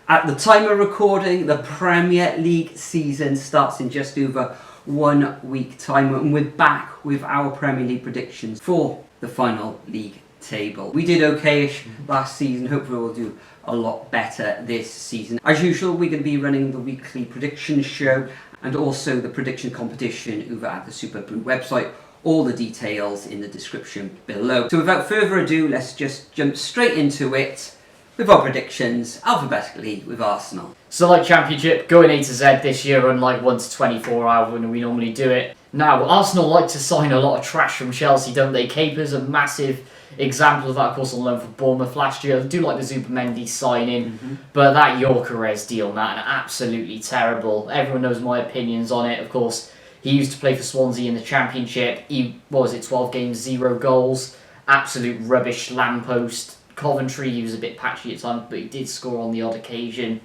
At the time of recording, the Premier League season starts in just over 1 week time, and we're back with our Premier League predictions for the final league table. We did okay-ish last season. Hopefully we'll do a lot better this season. As usual, we're going to be running the weekly prediction show and also the prediction competition over at the Superbru website. All the details in the description below. So without further ado, let's just jump straight into it with our predictions, alphabetically with Arsenal. So like Championship, going A to Z this year, unlike 1 to 24 hours when we normally do it. Now, Arsenal like to sign a lot of trash from Chelsea, don't they? Kepa's a massive example of that, of course, on loan for Bournemouth last year. I do like the Supermendy signing, but that Gyökeres deal, man, absolutely terrible. Everyone knows my opinions on it, of course. He used to play for Swansea in the Championship. He, 12 games, 0 goals. Absolute rubbish lamppost. Coventry, he was a bit patchy at times, but he did score on the odd occasion.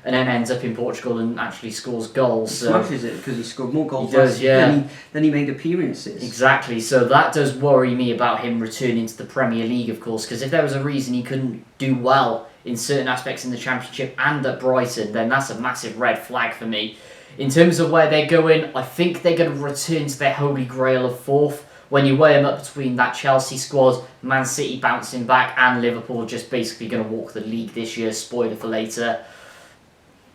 And then ends up in Portugal and actually scores goals. He smashes it because he scored more goals than he made appearances. Exactly, so that does worry me about him returning to the Premier League, of course, because if there was a reason he couldn't do well in certain aspects in the Championship and at Brighton, then that's a massive red flag for me. In terms of where they're going, I think they're going to return to their holy grail of fourth. When you weigh them up between that Chelsea squad, Man City bouncing back, and Liverpool just basically going to walk the league this year, spoiler for later.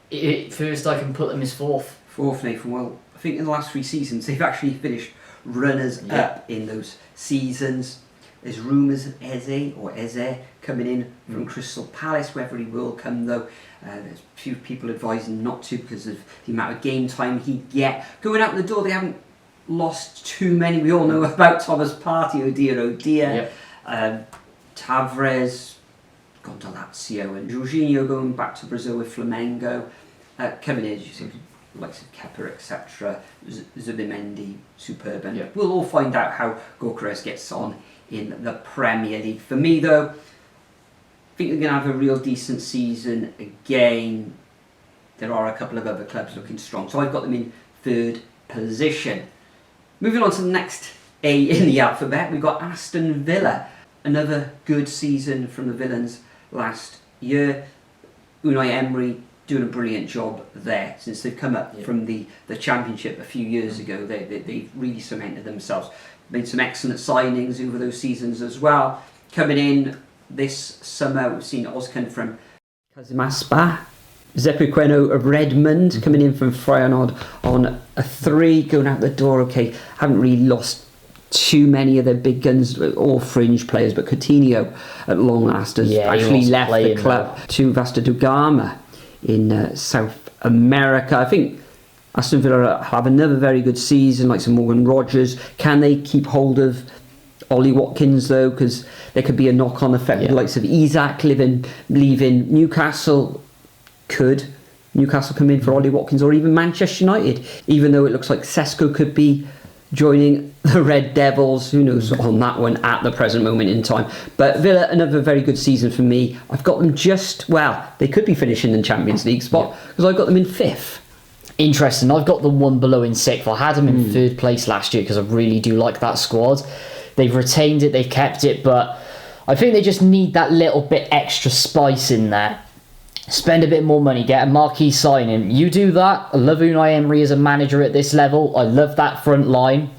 First, I can put them as fourth. Fourth, Nathan. Well, I think in the last 3 seasons, they've actually finished runners-up in those seasons. There's rumours of Eze coming in from Crystal Palace, whether he will come though. There's a few people advising not to because of the amount of game time he'd get. Going out the door, they haven't lost too many. We all know about Thomas Partey, oh dear. Tavares gone to Lazio, and Jorginho going back to Brazil with Flamengo. Coming in, as you see, likes of Kepa, etc. Zubimendi, superb. And we'll all find out how Gyökeres gets on in the Premier League. For me, though, I think they're going to have a real decent season again. There are a couple of other clubs looking strong, so I've got them in 3rd position. Moving on to the next A in the alphabet, we've got Aston Villa. Another good season from the Villains last year. Unai Emery doing a brilliant job there since they've come up from the Championship a few years ago. They've really cemented themselves. Made some excellent signings over those seasons as well. Coming in this summer, we've seen Ozcan from Kazimaspa, Zepuqueno of Redmond coming in from Feyenoord on a 3, going out the door. Okay, haven't really lost too many of their big guns or fringe players, but Coutinho at long last has actually left the club to Vasco da Gama in South America. I think Aston Villa have another very good season, like some Morgan Rogers. Can they keep hold of Ollie Watkins though? Because there could be a knock-on effect with the likes of Isak leaving Newcastle. Could Newcastle come in for Ollie Watkins, or even Manchester United? Even though it looks like Sesko could be joining the Red Devils, who knows on that one at the present moment in time. But Villa, another very good season for me. I've got them they could be finishing in the Champions League spot because I've got them in 5th. Interesting. I've got them one below in 6th. I had them in 3rd place last year because I really do like that squad. They've retained it, they've kept it, but I think they just need that little bit extra spice in there. Spend a bit more money, get a marquee signing. You do that. I love Unai Emery as a manager at this level. I love that front line.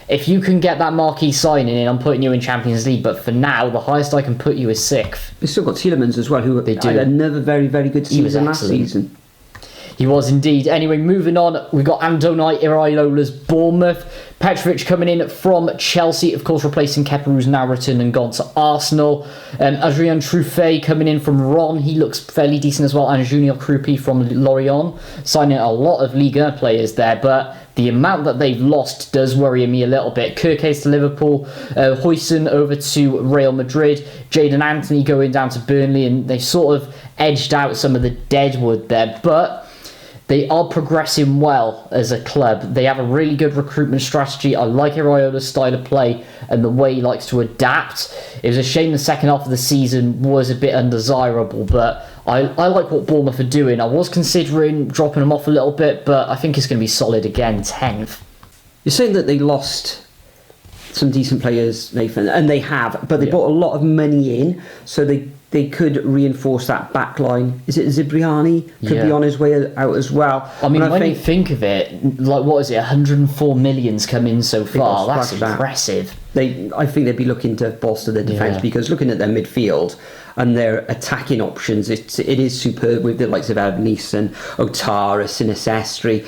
If you can get that marquee signing in, I'm putting you in Champions League. But for now, the highest I can put you is 6th. We've still got Tielemans as well, who had another very, very good season last season. He was indeed. Anyway, moving on, we've got Andoni Iraola's Bournemouth. Petrovic coming in from Chelsea, of course, replacing Kepa, who's now returned and gone to Arsenal. Adrien Truffet coming in from Ron. He looks fairly decent as well. And Junior Krupi from Lorient, signing a lot of Ligue 1 players there. But the amount that they've lost does worry me a little bit. Kirkes to Liverpool, Huijsen over to Real Madrid, Jadon Anthony going down to Burnley, and they've sort of edged out some of the deadwood there. But they are progressing well as a club. They have a really good recruitment strategy. I like Iraola's style of play and the way he likes to adapt. It was a shame the second half of the season was a bit undesirable, but I like what Bournemouth are doing. I was considering dropping them off a little bit, but I think it's going to be solid again, 10th. You're saying that they lost some decent players, Nathan, and they have, but they brought a lot of money in, so they they could reinforce that back line. Is it Zibriani? Could be on his way out as well. I mean, when you think of it, like, what is it, 104 million's come in so far. That's impressive. I think they'd be looking to bolster their defence, because looking at their midfield and their attacking options, it is superb, with the likes of Ebenezer, Otara, Sinistri,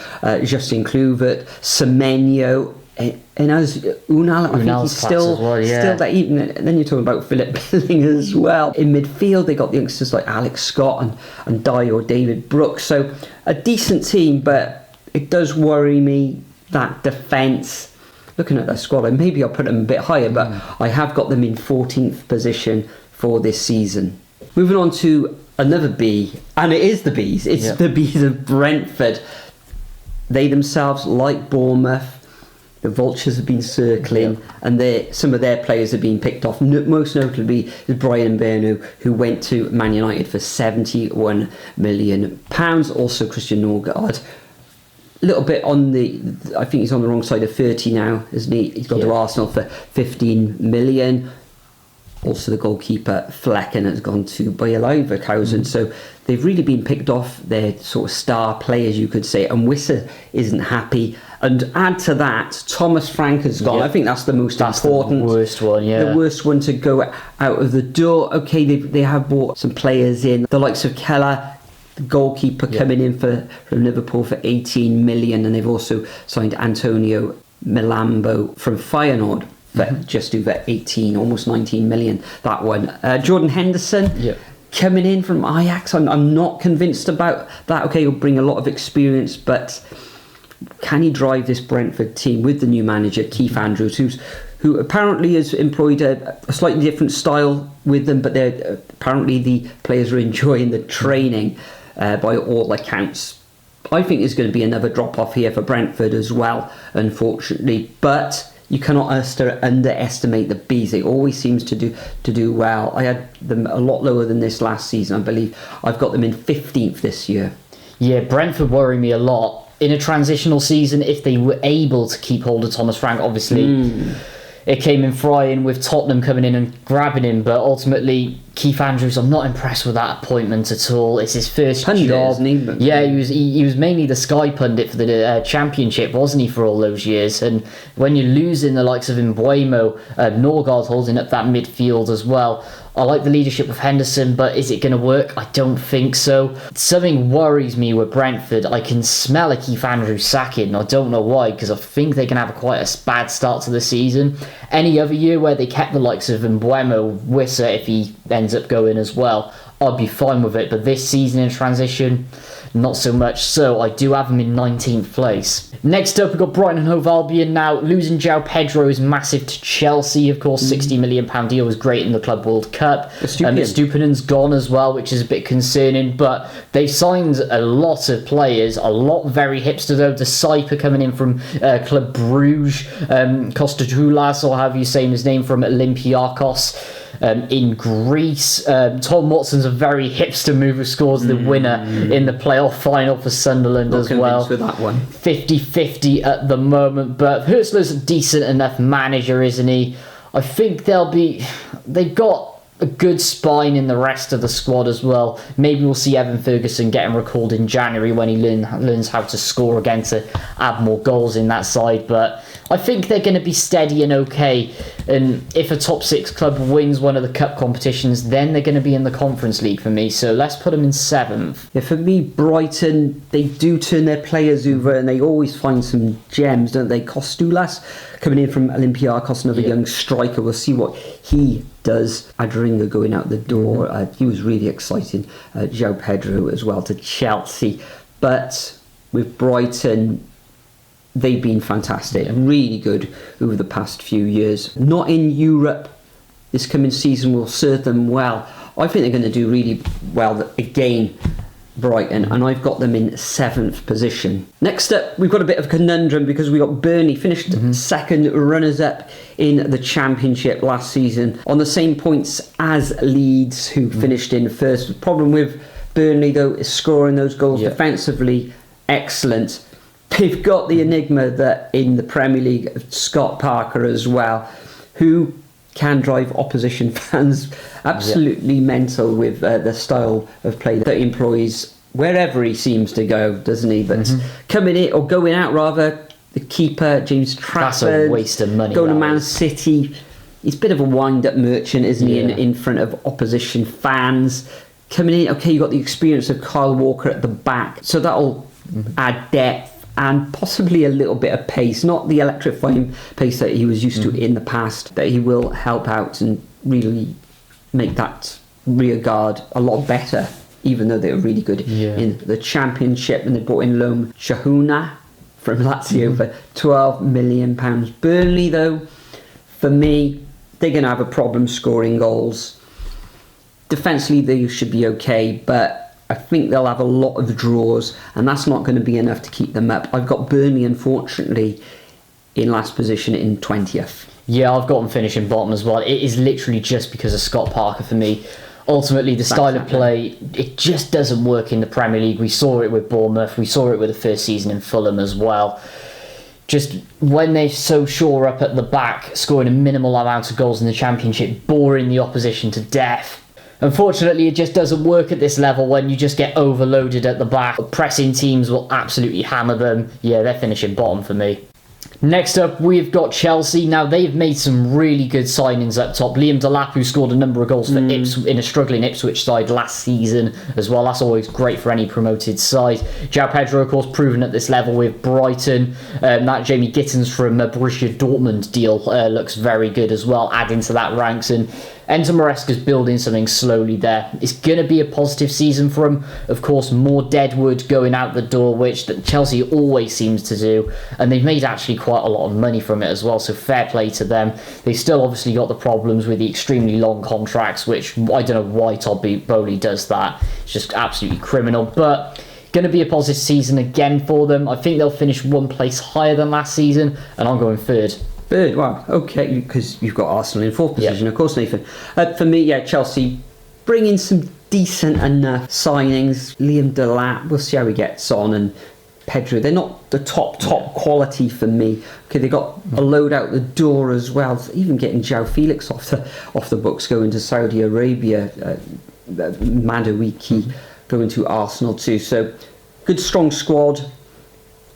Justin Kluivert, Semenyo, and as Unal, I think he's still that. Even and then you're talking about Philip Billing as well. In midfield, they got the youngsters like Alex Scott and Dyer, David Brooks. So a decent team, but it does worry me that defence. Looking at their squad, maybe I'll put them a bit higher, but I have got them in 14th position for this season. Moving on to another B, and it is the Bees. It's the Bees of Brentford. They themselves, like Bournemouth, the vultures have been circling, and some of their players have been picked off. Most notably is Brian Mbeumo, who went to Man United for £71 million. Also Christian Norgard. A little bit on I think he's on the wrong side of 30 now, isn't he? He's gone to Arsenal for 15 million. Also, the goalkeeper Flecken has gone to Bayer Leverkusen. So they've really been picked off their sort of star players, you could say. And Wissa isn't happy. And add to that, Thomas Frank has gone. I think that's the most important. The worst one, The worst one to go out of the door. Okay, they have brought some players in. The likes of Keller, the goalkeeper, coming in from Liverpool for 18 million. And they've also signed Antonio Milambo from Feyenoord for just over 18, almost 19 million, that one. Jordan Henderson coming in from Ajax. I'm not convinced about that. Okay, he'll bring a lot of experience, but can he drive this Brentford team with the new manager, Keith Andrews, who apparently has employed a slightly different style with them, but apparently the players are enjoying the training by all accounts. I think there's going to be another drop-off here for Brentford as well, unfortunately, but you cannot underestimate the Bees. They always seems to do well. I had them a lot lower than this last season, I believe. I've got them in 15th this year. Yeah, Brentford worry me a lot. In a transitional season, if they were able to keep hold of Thomas Frank, obviously it came in frying with Tottenham coming in and grabbing him, but ultimately Keith Andrews, I'm not impressed with that appointment at all. It's his first pundit, job. Isn't he? Yeah, he was mainly the Sky pundit for the Championship, wasn't he, for all those years? And when you're losing the likes of Mbeumo, Norgard holding up that midfield as well. I like the leadership of Henderson, but is it going to work? I don't think so. Something worries me with Brentford. I can smell a Keith Andrews sacking. I don't know why, because I think they can have quite a bad start to the season. Any other year where they kept the likes of Mbeumo, Wissa, if he ends up going as well, I'd be fine with it. But this season in transition, not so much. So I do have them in 19th place. Next up, we've got Brighton and Hove Albion. Now, losing João Pedro is massive to Chelsea. Of course, £60 million deal was great in the Club World Cup. Stupinan's gone as well, which is a bit concerning. But they've signed a lot of players, a lot very hipster though. The Saipa coming in from Club Bruges, Kostadoulas, or however you say his name, from Olympiakos. In Greece, Tom Watson's a very hipster move who scores the winner in the playoff final for Sunderland as well. With that one. 50-50 at the moment, but Hurstler's a decent enough manager, isn't he? I think they've got a good spine in the rest of the squad as well. Maybe we'll see Evan Ferguson getting recalled in January when he learns how to score again to add more goals in that side, but I think they're going to be steady and okay. And if a top six club wins one of the cup competitions, then they're going to be in the Conference League for me. So let's put them in 7th. Yeah, for me, Brighton, they do turn their players over and they always find some gems, don't they? Kostoulas coming in from Olympiakos, another young striker. We'll see what he does. Adringa going out the door. He was really exciting. João Pedro as well to Chelsea. But with Brighton, they've been fantastic, really good over the past few years. Not in Europe. This coming season will serve them well. I think they're going to do really well again, Brighton, and I've got them in 7th position. Next up, we've got a bit of a conundrum because we got Burnley finished second, runners-up in the Championship last season on the same points as Leeds, who finished in first. The problem with Burnley, though, is scoring those goals defensively. Excellent. They've got the enigma that in the Premier League, Scott Parker as well, who can drive opposition fans absolutely mental with the style of play that he employs wherever he seems to go, doesn't he? But coming in, or going out rather, the keeper, James Trafford. That's a waste of money. Going to Man City. He's a bit of a wind-up merchant, isn't he, in front of opposition fans. Coming in, okay, you got the experience of Kyle Walker at the back, so that'll add depth and possibly a little bit of pace. Not the electrifying pace that he was used to in the past, but he will help out and really make that rear guard a lot better, even though they were really good in the Championship. And they brought in Loam Shahuna from Lazio for £12 million. Burnley, though, for me, they're going to have a problem scoring goals. Defensively, they should be okay, but I think they'll have a lot of draws, and that's not going to be enough to keep them up. I've got Burnley, unfortunately, in last position in 20th. Yeah, I've got them finishing bottom as well. It is literally just because of Scott Parker for me. Ultimately, the style of play, it just doesn't work in the Premier League. We saw it with Bournemouth. We saw it with the first season in Fulham as well. Just when they're so sure up at the back, scoring a minimal amount of goals in the Championship, boring the opposition to death. Unfortunately, it just doesn't work at this level when you just get overloaded at the back. Pressing teams will absolutely hammer them. Yeah, they're finishing bottom for me. Next up, we've got Chelsea. Now, they've made some really good signings up top. Liam Delap, who scored a number of goals for in a struggling Ipswich side last season as well. That's always great for any promoted side. João Pedro, of course, proven at this level with Brighton. That Jamie Gittins from Borussia Dortmund deal looks very good as well, adding to that ranks. And Enzo Maresca's building something slowly there. It's going to be a positive season for him. Of course, more deadwood going out the door, which Chelsea always seems to do. And they've made actually quite a lot of money from it as well, so fair play to them. They've still obviously got the problems with the extremely long contracts, which I don't know why Todd Bowley does that. It's just absolutely criminal. But going to be a positive season again for them. I think they'll finish one place higher than last season, and I'm going third. Third, wow, okay, because you've got Arsenal in fourth position, of course, Nathan. For me, Chelsea bring in some decent enough signings. Liam Delap, we'll see how he gets on, and Pedro, they're not the top quality for me. Okay, they got a load out the door as well. Even getting João Felix off the books, going to Saudi Arabia, Madueke going to Arsenal too. So, good strong squad.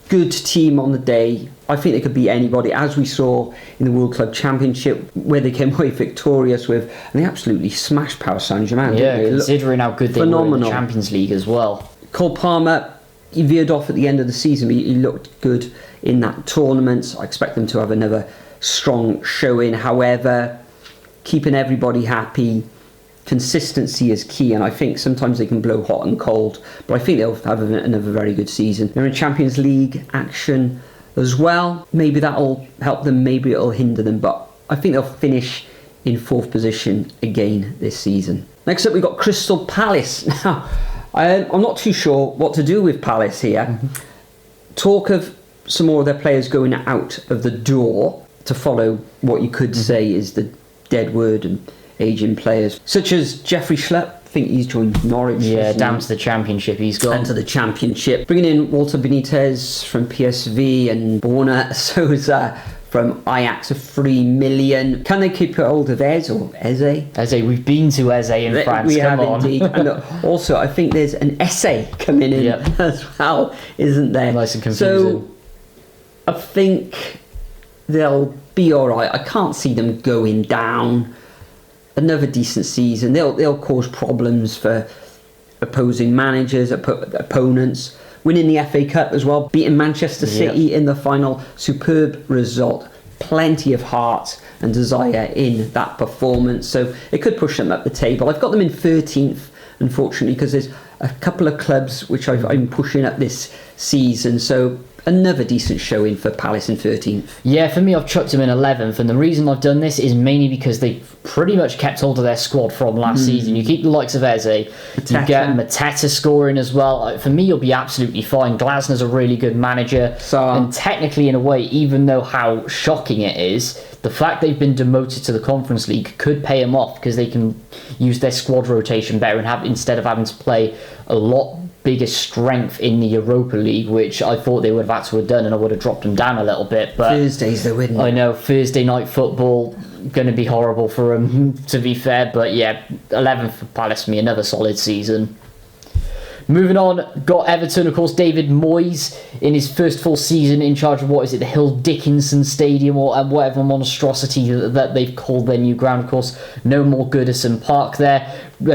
Good team on the day. I think they could beat anybody, as we saw in the World Club Championship, where they came away victorious with, and they absolutely smashed Paris Saint-Germain. Yeah, considering how good they were in the Champions League as well. Cole Palmer, he veered off at the end of the season, but he looked good in that tournament. I expect them to have another strong showing. However, keeping everybody happy, consistency is key, and I think sometimes they can blow hot and cold, but I think they'll have another very good season. They're in Champions League action as well. Maybe that'll help them, maybe it'll hinder them, but I think they'll finish in fourth position again this season. Next up, we've got Crystal Palace. Now, I'm not too sure what to do with Palace here. Talk of some more of their players going out of the door to follow what you could say is the deadwood and aging players, such as Jeffrey Schlupp. I think he's joined Norwich. Yeah, down to the Championship he's gone. Down to the Championship. Bringing in Walter Benitez from PSV and Borna Souza from Ajax of $3 million. Can they keep hold of Eze or Eze? Eze, we've been to Eze in France. We Come have on. indeed. And also, I think there's an essay coming in as well, isn't there? Nice and confusing. So, I think they'll be all right. I can't see them going down. Another decent season. They'll cause problems for opposing managers, opponents. Winning the FA Cup as well, beating Manchester City in the final. Superb result. Plenty of heart and desire in that performance. So it could push them up the table. I've got them in 13th, unfortunately, because there's a couple of clubs which I'm pushing up this season. So another decent showing for Palace in 13th. Yeah, for me, I've chucked them in 11th, and the reason I've done this is mainly because they pretty much kept hold of their squad from last season. You keep the likes of Eze, you get Mateta scoring as well. For me, you'll be absolutely fine. Glasner's a really good manager, and technically, in a way, even though how shocking it is, the fact they've been demoted to the Conference League could pay them off because they can use their squad rotation better and instead of having to play a lot bigger strength in the Europa League, which I thought they would have had to have done, and I would have dropped them down a little bit. But Thursdays they're winning. I know, Thursday night football, going to be horrible for him, to be fair. But yeah, 11th for Palace for me, another solid season. Moving on, got Everton, of course, David Moyes in his first full season in charge of, what is it, the Hill Dickinson Stadium or whatever monstrosity that they've called their new ground. Of course, no more Goodison Park there.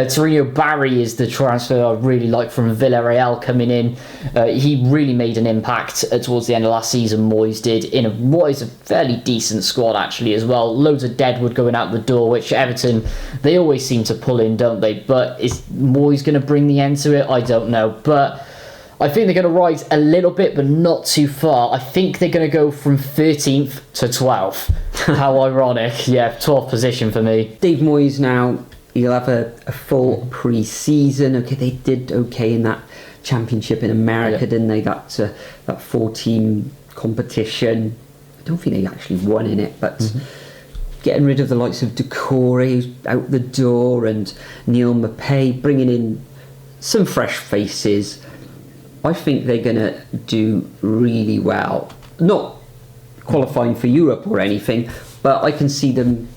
Torino Barry is the transfer I really like from Villarreal coming in. He really made an impact towards the end of last season, Moyes did, in what is a fairly decent squad actually as well. Loads of deadwood going out the door, which Everton, they always seem to pull in, don't they? But is Moyes going to bring the end to it? I don't know. But I think they're going to rise a little bit, but not too far. I think they're going to go from 13th to 12th. How ironic. Yeah, 12th position for me. Dave Moyes now, he'll have a full pre-season. Okay, they did okay in that championship in America, didn't they? That 4-team competition. I don't think they actually won in it, but getting rid of the likes of Decore, who's out the door, and Neil Maupay, bringing in some fresh faces. I think they're going to do really well. Not qualifying for Europe or anything, but I can see them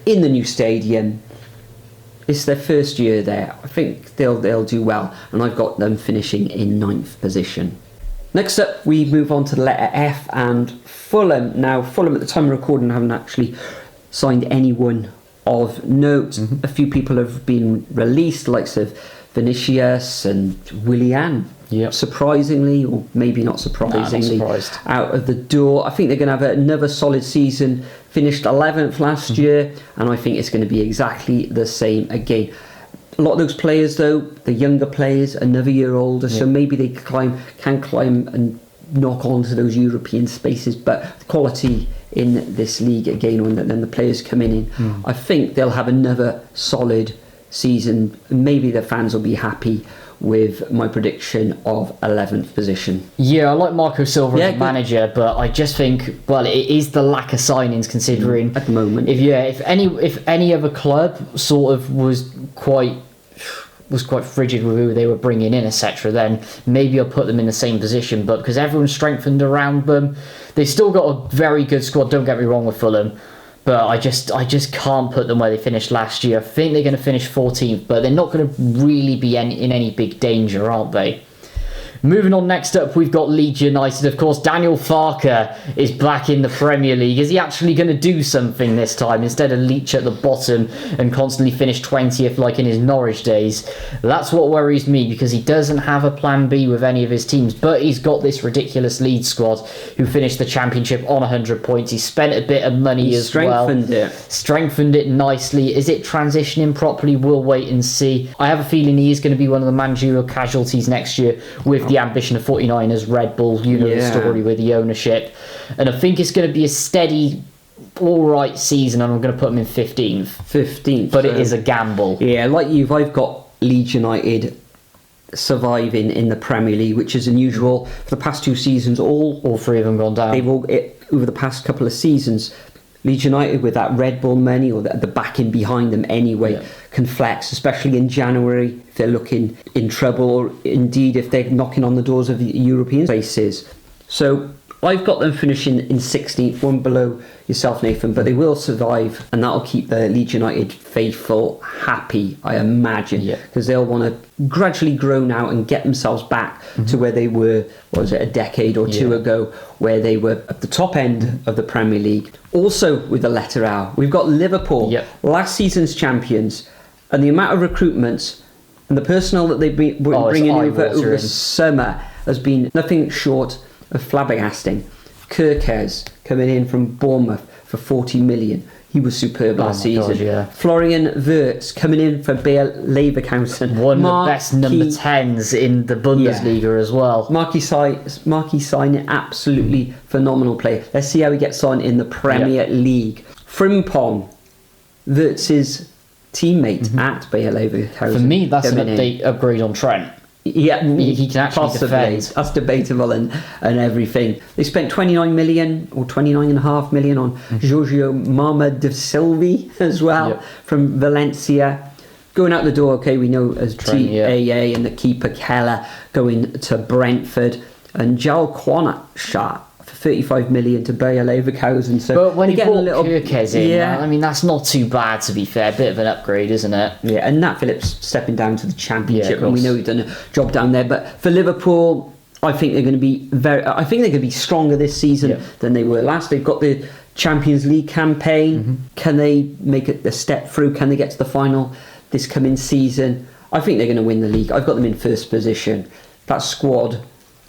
in the new stadium. It's their first year there. I think they'll do well, and I've got them finishing in 9th position. Next up, we move on to the letter F and Fulham. Now, Fulham at the time of recording haven't actually signed anyone of note. A few people have been released, likes of Vinicius and Willian. Surprisingly, or maybe not surprisingly, out of the door. I think they're going to have another solid season. Finished 11th last year, and I think it's going to be exactly the same again. A lot of those players, though, the younger players, another year older, so maybe they can climb and knock on to those European spaces. But the quality in this league again, when then the players coming in, I think they'll have another solid season. Maybe the fans will be happy with my prediction of 11th position. Yeah, I like Marco Silva as manager, but I just think, well, it is the lack of signings considering at the moment. If any other club sort of was quite frigid with who they were bringing in, etc., then maybe I'll put them in the same position. But because everyone's strengthened around them, they've still got a very good squad. Don't get me wrong with Fulham. But I just can't put them where they finished last year. I think they're going to finish 14th, but they're not going to really be in any big danger, aren't they? Moving on, next up, we've got Leeds United. Of course, Daniel Farke is back in the Premier League. Is he actually going to do something this time instead of Leach at the bottom and constantly finish 20th like in his Norwich days? That's what worries me, because he doesn't have a plan B with any of his teams, but he's got this ridiculous Leeds squad who finished the Championship on 100 points. He spent a bit of money as well. Strengthened it nicely. Is it transitioning properly? We'll wait and see. I have a feeling he is going to be one of the managerial casualties next year with the ambition of 49ers, Red Bull, you know the story with the ownership. And I think it's going to be a steady, alright season, and I'm going to put them in 15th. But it is a gamble. Yeah, like I've got Leeds United surviving in the Premier League, which is unusual. For the past 2 seasons, all three of them gone down. They've all, over the past couple of seasons, Leeds United, with that Red Bull money or the backing behind them anyway, can flex, especially in January if they're looking in trouble, or indeed if they're knocking on the doors of the European spaces. So I've got them finishing in 16th, one below yourself, Nathan, but they will survive, and that'll keep the Leeds United faithful happy, I imagine, because they'll want to gradually grow now and get themselves back to where they were, what was it, a decade or two ago, where they were at the top end of the Premier League. Also with the letter R, we've got Liverpool, last season's champions, and the amount of recruitments and the personnel that they've been bringing over the summer has been nothing short of flabbergasting. Kirkes coming in from Bournemouth for 40 million. He was superb last season. Florian Wirtz coming in for Bayer Leverkusen. One of the best number 10s in the Bundesliga as well. Marquis signing, absolutely phenomenal player. Let's see how he gets on in the Premier League. Frimpong, Wirtz's teammate at Bayer Leverkusen. For me, that's an upgrade on Trent. Yeah, he can actually defend. That's debatable and everything. They spent 29 million or 29.5 million on Giorgio Marma Silva as well from Valencia. Going out the door, okay, we know as TAA and the keeper Keller going to Brentford, and Joel Quanat for 35 million to Bayer Leverkusen. So but when you get brought Kyrkes in, yeah. I mean, that's not too bad, to be fair. Bit of an upgrade, isn't it? Yeah, and Nat Phillips stepping down to the Championship, Yeah, and we know he's done a job down there. But for Liverpool, I think they're going to be stronger this season than they were last. They've got the Champions League campaign. Can they make a step through? Can they get to the final this coming season? I think they're going to win the league. I've got them in first position. That squad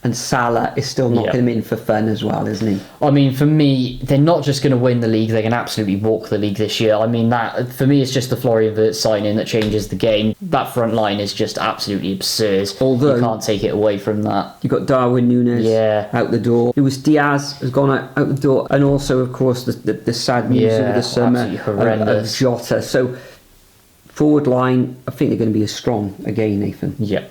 and Salah is still knocking them in for fun as well, isn't he? I mean, for me, they're not just going to win the league, they're going to absolutely walk the league this year. I mean, that for me, it's just the Florian Wirtz signing that changes the game. That front line is just absolutely absurd. Although you can't take it away from that. You've got Darwin Núñez out the door. Luis Diaz has gone out the door. And also, of course, the sad news over the summer of Jota. So, forward line, I think they're going to be as strong again, Nathan. Yeah.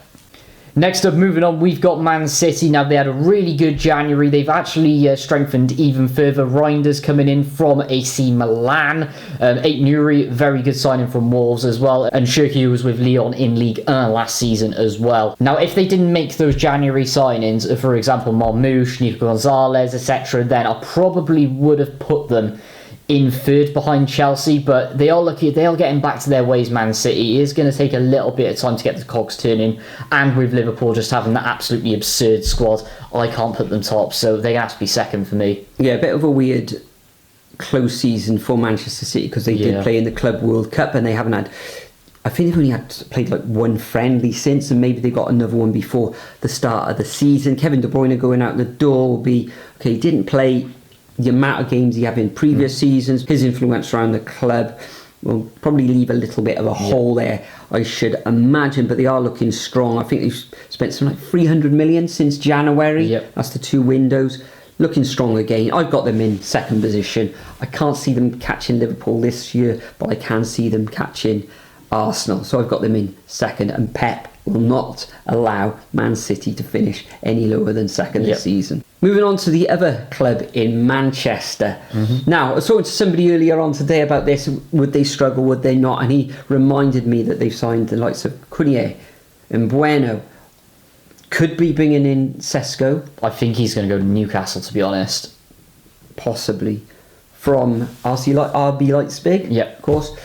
Next up, moving on, we've got Man City. Now, they had a really good January. They've actually strengthened even further. Reinders coming in from AC Milan. Ait Nouri, very good signing from Wolves as well. And Cherki was with Lyon in Ligue 1 last season as well. Now, if they didn't make those January signings, for example, Marmoush, Nico Gonzalez, etc., then I probably would have put them in third behind Chelsea, but they are getting back to their ways. Man City is going to take a little bit of time to get the cogs turning, and with Liverpool just having that absolutely absurd squad, I can't put them top, so they have to be second for me. Yeah, a bit of a weird close season for Manchester City because they did play in the Club World Cup and they haven't had, I think they've only played like one friendly since, and maybe they got another one before the start of the season. Kevin De Bruyne going out the door will be, okay, he didn't play the amount of games he had in previous seasons. His influence around the club will probably leave a little bit of a hole there, I should imagine, but they are looking strong. I think they've spent something like 300 million since January. That's the 2 windows. Looking strong again. I've got them in second position. I can't see them catching Liverpool this year, but I can see them catching Arsenal. So I've got them in second, and Pep will not allow Man City to finish any lower than second this season. Moving on to the other club in Manchester. Now, I was talking to somebody earlier on today about this. Would they struggle? Would they not? And he reminded me that they've signed the likes of Cunha and Bueno. Could be bringing in Sesko. I think he's going to go to Newcastle, to be honest. Possibly. From RB Leipzig, of course.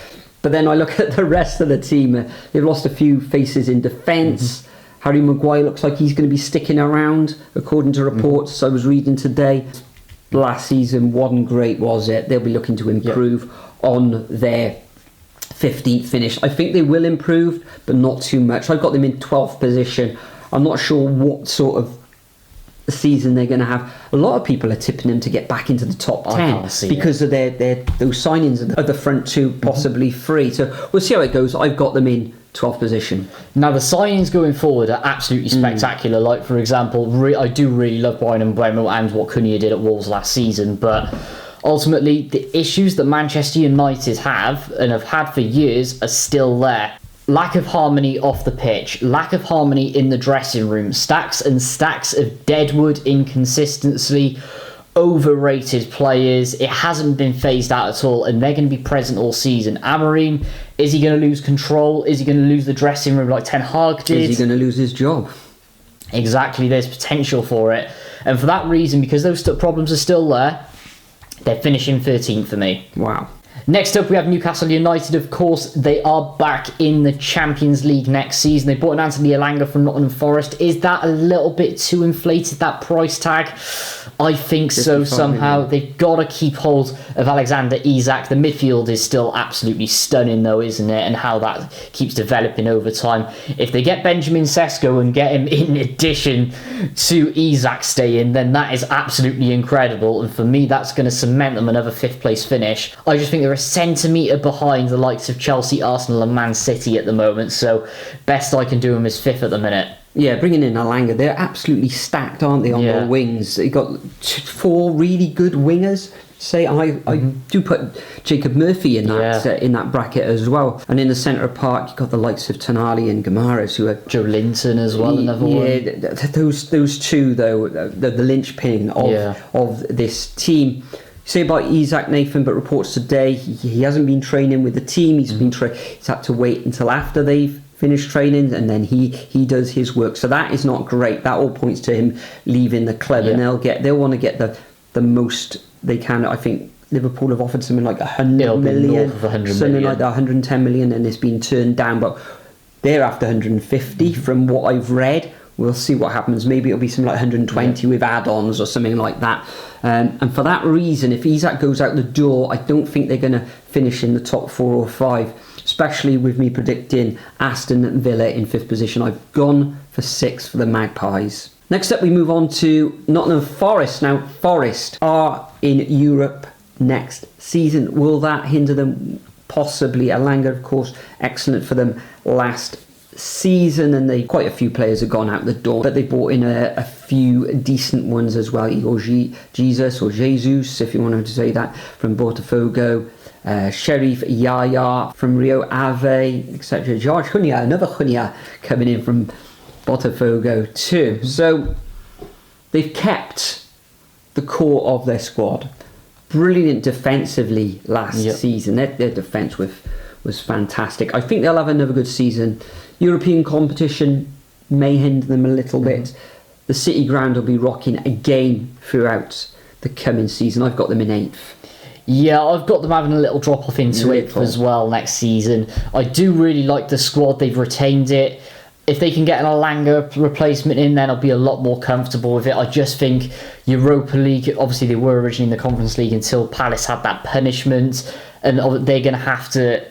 But then I look at the rest of the team. They've lost a few faces in defence. Harry Maguire looks like he's going to be sticking around, according to reports I was reading today. Last season wasn't great, was it? They'll be looking to improve on their 15th finish. I think they will improve, but not too much. I've got them in 12th position. I'm not sure what sort of season they're going to have. A lot of people are tipping them to get back into the top 10 because of their those signings of the front 2, possibly 3. So we'll see how it goes. I've got them in 12th position. Now the signings going forward are absolutely spectacular. Like, for example, I do really love Brian Mbeumo and what Cunha did at Wolves last season, but ultimately the issues that Manchester United have and have had for years are still there. Lack of harmony off the pitch, lack of harmony in the dressing room, stacks and stacks of deadwood inconsistency, overrated players. It hasn't been phased out at all, and they're going to be present all season. Amorim, is he going to lose control? Is he going to lose the dressing room like Ten Hag did? Is he going to lose his job? Exactly, there's potential for it. And for that reason, because those problems are still there, they're finishing 13th for me. Wow. Next up, we have Newcastle United. Of course, they are back in the Champions League next season. They bought an Anthony Elanga from Nottingham Forest. Is that a little bit too inflated, that price tag? I think so somehow. They've got to keep hold of Alexander Isak. The midfield is still absolutely stunning though, isn't it? And how that keeps developing over time. If they get Benjamin Sesko and get him in addition to Isak staying, then that is absolutely incredible. And for me, that's going to cement them another 5th place finish. I just think they're a centimetre behind the likes of Chelsea, Arsenal and Man City at the moment. So best I can do them is 5th at the minute. Yeah, bringing in Elanga, they're absolutely stacked, aren't they, on their wings? They've got 4 really good wingers. I do put Jacob Murphy in that bracket as well. And in the centre of park, you've got the likes of Tonali and Guimaraes, who are Joe Linton as well. Another one. Yeah, those 2 though, the linchpin of this team. Say about Isak, Nathan, but reports today he hasn't been training with the team. He's he's had to wait until after they've finished training, and then he does his work. So that is not great. That all points to him leaving the club, and they'll want to get the the most they can. I think Liverpool have offered something like 100 million, north of 100 something million. like that, 110 million, and it's been turned down. But they're after 150 from what I've read. We'll see what happens. Maybe it'll be something like 120 with add-ons or something like that. And for that reason, if Isak goes out the door, I don't think they're going to finish in the top 4 or 5, especially with me predicting Aston Villa in 5th position. I've gone for 6 for the Magpies. Next up, we move on to Nottingham Forest. Now, Forest are in Europe next season. Will that hinder them? Possibly. Alanga, of course, excellent for them last season, and quite a few players have gone out the door, but they brought in a few decent ones as well. Igor Jesus, or Jesus, if you want to say that, from Botafogo. Sheriff Yaya from Rio Ave, etc. George Hunya, another Hunya, coming in from Botafogo too. So they've kept the core of their squad. Brilliant defensively last season. Their defence was fantastic. I think they'll have another good season. European competition may hinder them a little bit. The City ground will be rocking again throughout the coming season. I've got them in 8th. Yeah, I've got them having a little drop off into 8th as well next season. I do really like the squad. They've retained it. If they can get an Alanga replacement in, then I'll be a lot more comfortable with it. I just think Europa League, obviously they were originally in the Conference League until Palace had that punishment, and they're going to have to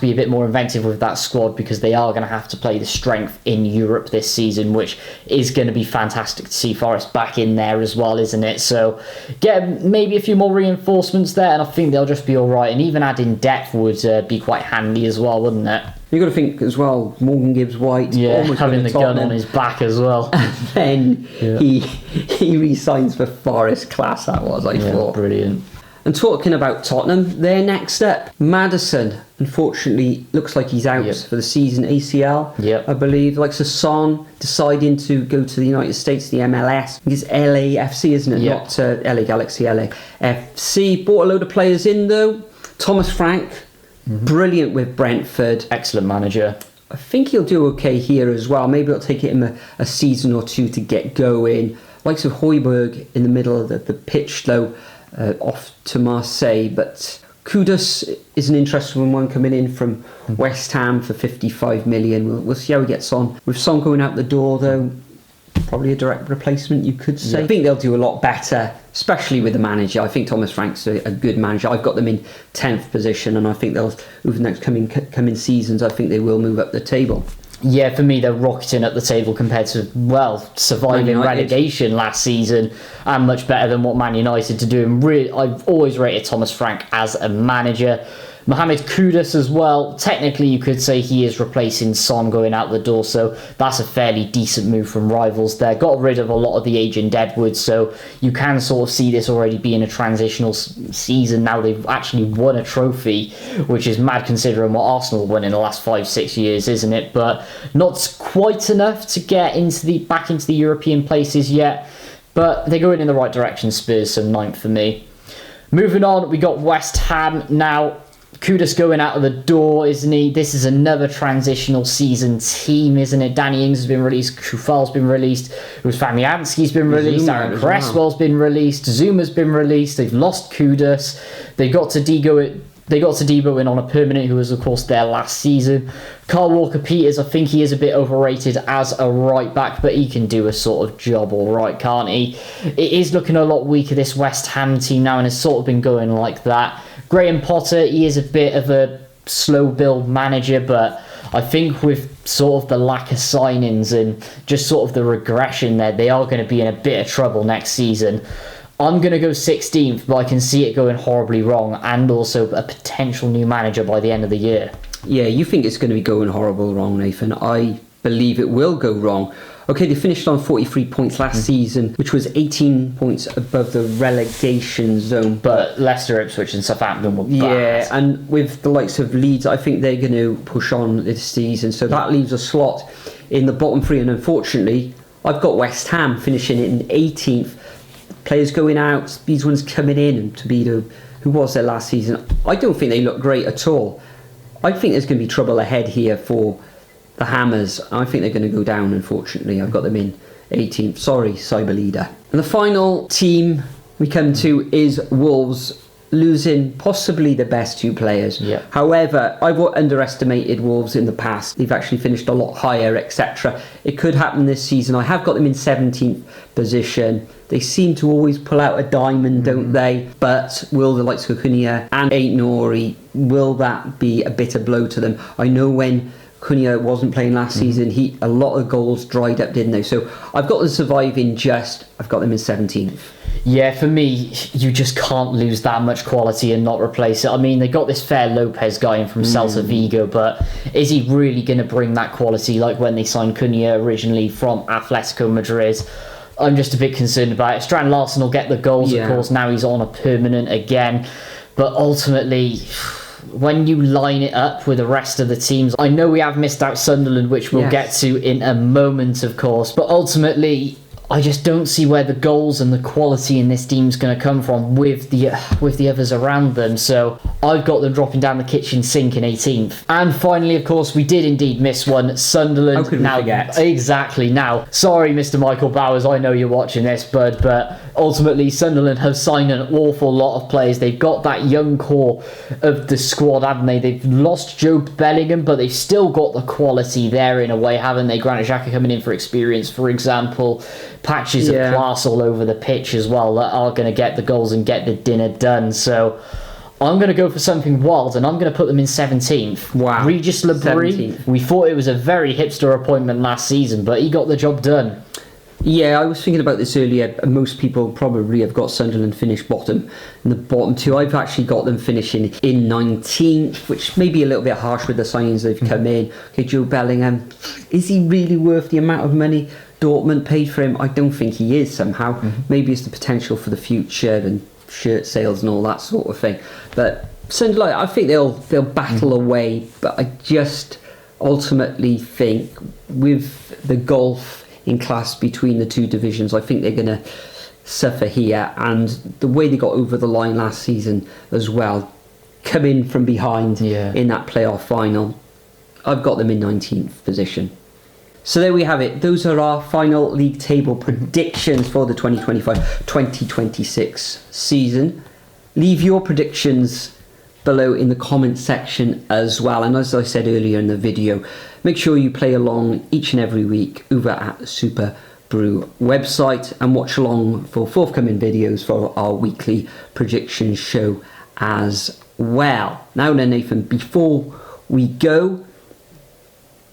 be a bit more inventive with that squad, because they are going to have to play the strength in Europe this season, which is going to be fantastic to see Forest back in there as well, isn't it? So get maybe a few more reinforcements there, and I think they'll just be all right. And even adding depth would be quite handy as well, wouldn't it? You've got to think as well, Morgan Gibbs-White, almost having the gun on his back as well. And then he re-signs for Forest. Class that was, I thought. Brilliant. And talking about Tottenham, they're next up. Madison, unfortunately, looks like he's out for the season. ACL, I believe. Like Son deciding to go to the United States, the MLS. It's LAFC, isn't it? Not LA Galaxy, LAFC. Bought a load of players in, though. Thomas Frank, brilliant with Brentford. Excellent manager. I think he'll do okay here as well. Maybe it'll take him a season or two to get going. Likes of Højbjerg in the middle of the pitch, though. Off to Marseille, but Kudus is an interesting one coming in from West Ham for 55 million. We'll see how he gets on. With Son going out the door, though, probably a direct replacement, you could say. I think they'll do a lot better, especially with the manager. I think Thomas Frank's a good manager. I've got them in 10th position, and I think they'll, over the next coming seasons, I think they will move up the table. Yeah, for me, they're rocketing up the table compared to, surviving relegation last season, and much better than what Man United are doing. I've always rated Thomas Frank as a manager. Mohamed Kudus as well. Technically, you could say he is replacing Son going out the door, so that's a fairly decent move from rivals there. Got rid of a lot of the aging deadwood, so you can sort of see this already being a transitional season. Now they've actually won a trophy, which is mad considering what Arsenal won in the last 5-6 years, isn't it? But not quite enough to get back into the European places yet, but they're going in the right direction, Spurs, so 9th for me. Moving on, we got West Ham. Now, Kudus going out of the door, isn't he? This is another transitional season team, isn't it? Danny Ings has been released, Kufal's been released, Fabianski's been released, Aaron Cresswell's been released, Zuma's been released, they've lost Kudus, they got to Debo in on a permanent, who was of course there last season. Carl Walker-Peters, I think he is a bit overrated as a right back, but he can do a sort of job all right, can't he? It is looking a lot weaker, this West Ham team now, and has sort of been going like that. Graham Potter, he is a bit of a slow build manager, but I think with sort of the lack of signings and just sort of the regression there, they are going to be in a bit of trouble next season. I'm going to go 16th, but I can see it going horribly wrong, and also a potential new manager by the end of the year. Yeah, you think it's going to be going horrible wrong, Nathan. I believe it will go wrong. Okay, they finished on 43 points last season, which was 18 points above the relegation zone. But Leicester, Ipswich and Southampton were bad. Yeah, and with the likes of Leeds, I think they're going to push on this season. So that leaves a slot in the bottom 3. And unfortunately, I've got West Ham finishing in 18th. Players going out, these ones coming in. And Tobido, who was there last season, I don't think they look great at all. I think there's going to be trouble ahead here for the Hammers. I think they're going to go down, unfortunately. I've got them in 18th. Sorry, Cyber Leader. And the final team we come to is Wolves losing possibly the best 2 players. Yeah. However, I've underestimated Wolves in the past. They've actually finished a lot higher, etc. It could happen this season. I have got them in 17th position. They seem to always pull out a diamond, don't they? But will the likes of Cunha and Aït-Nouri, will that be a bitter blow to them? I know when Cunha wasn't playing last season, a lot of goals dried up, didn't they? So I've got them surviving I've got them in 17th. Yeah, for me, you just can't lose that much quality and not replace it. I mean, they got this Fair Lopez guy in from Celta Vigo, but is he really going to bring that quality like when they signed Cunha originally from Atletico Madrid? I'm just a bit concerned about it. Strand Larson will get the goals, of course. Now he's on a permanent again. But ultimately, when you line it up with the rest of the teams, I know we have missed out Sunderland, which we'll get to in a moment, of course. But ultimately, I just don't see where the goals and the quality in this team's going to come from with the others around them. So I've got them dropping down the kitchen sink in 18th. And finally, of course, we did indeed miss one. Sunderland. How could we forget? Exactly. Now, sorry, Mr. Michael Bowers, I know you're watching this, bud, but ultimately Sunderland have signed an awful lot of players. They've got that young core of the squad, haven't they? They've lost Jobe Bellingham, but they've still got the quality there in a way, haven't they? Granit Xhaka coming in for experience, for example. Patches of class all over the pitch as well that are going to get the goals and get the dinner done. So I'm going to go for something wild, and I'm going to put them in 17th. Wow. Regis Lebris. We thought it was a very hipster appointment last season, but he got the job done. Yeah, I was thinking about this earlier. Most people probably have got Sunderland finished bottom in the bottom 2. I've actually got them finishing in 19th, which may be a little bit harsh with the signings they've come in. Okay, Joe Bellingham, is he really worth the amount of money Dortmund paid for him? I don't think he is somehow. Maybe it's the potential for the future and shirt sales and all that sort of thing. But Sunderland, I think they'll battle away. But I just ultimately think with the gulf in class between the 2 divisions, I think they're going to suffer here. And the way they got over the line last season as well, come in from behind in that playoff final, I've got them in 19th position. So there we have it. Those are our final league table predictions for the 2025-2026 season. Leave your predictions below in the comment section as well. And as I said earlier in the video, make sure you play along each and every week over at the Superbru website and watch along for forthcoming videos for our weekly prediction show as well. Now then, Nathan, before we go,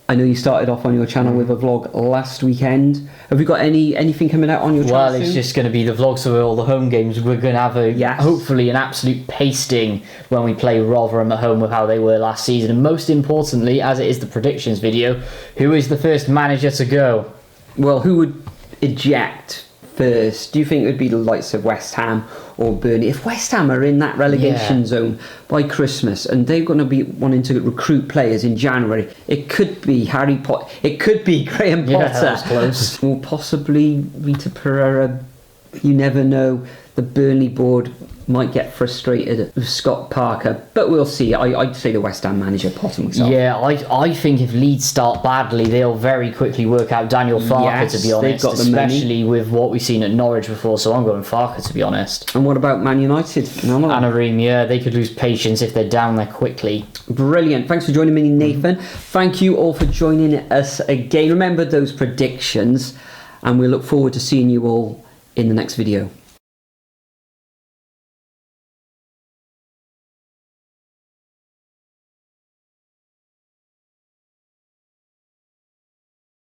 I know you started off on your channel with a vlog last weekend. Have we got anything coming out on your channel Well, it's soon? just going to be the vlogs of all the home games. We're going to have hopefully an absolute pasting when we play Rotherham at home with how they were last season. And most importantly, as it is the predictions video, who is the first manager to go? Well, who would eject first? Do you think it would be the likes of West Ham or Burnley? If West Ham are in that relegation zone by Christmas and they're going to be wanting to recruit players in January, it could be Harry Potter, it could be Graham Potter, that was close. or possibly Rita Pereira. You never know. The Burnley board might get frustrated with Scott Parker, but we'll see. I'd say the West Ham manager, Potter myself. Yeah, I think if Leeds start badly, they'll very quickly work out Daniel Farke, to be honest, especially with what we've seen at Norwich before, so I'm going Farke, to be honest. And what about Man United? Anarim, they could lose patience if they're down there quickly. Brilliant. Thanks for joining me, Nathan. Thank you all for joining us again. Remember those predictions, and we look forward to seeing you all in the next video.